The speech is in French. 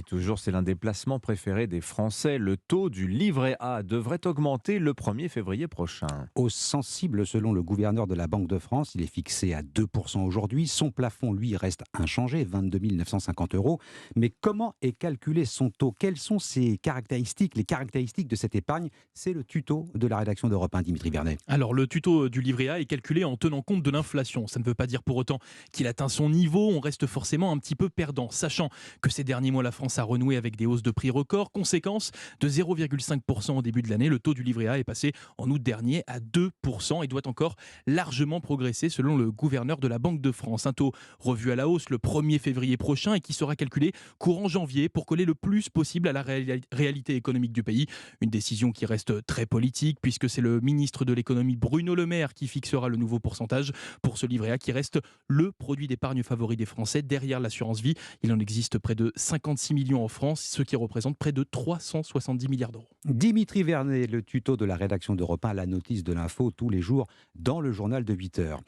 toujours, c'est l'un des placements préférés des Français. Le taux du livret A devrait augmenter le 1er février prochain. Hausse sensible selon le gouverneur de la Banque de France. Il est fixé à 2% aujourd'hui. Son plafond, lui, reste inchangé, 22 950 euros. Mais comment est calculé son taux? Quelles sont ses caractéristiques, les caractéristiques de cette épargne? C'est le tuto de la rédaction d'Europe 1, Dimitri Vernet. Alors, le tuto du livret A est calculé en tenant compte de l'inflation. Ça ne veut pas dire pour autant qu'il atteint son niveau. On reste forcément un petit peu perdant, sachant que ces derniers mois, la France a renoué avec des hausses de prix records. Conséquence, de 0,5% au début de l'année, le taux du livret A est passé en août dernier à 2% et doit encore largement progresser selon le gouverneur de la Banque de France. Un taux revu à la hausse le 1er février prochain et qui sera calculé courant janvier pour coller le plus possible à la réalité économique du pays. Une décision qui reste très politique puisque c'est le ministre de l'économie Bruno Le Maire qui fixera le nouveau pourcentage pour ce livret A qui reste le produit d'épargne favori des Français derrière l'assurance vie. Il en existe près de 56 millions en France, ce qui représente près de 370 milliards d'euros. Dimitri Vernet, le tuto de la rédaction d'Europe 1, la notice de l'info tous les jours dans le journal de 8 heures.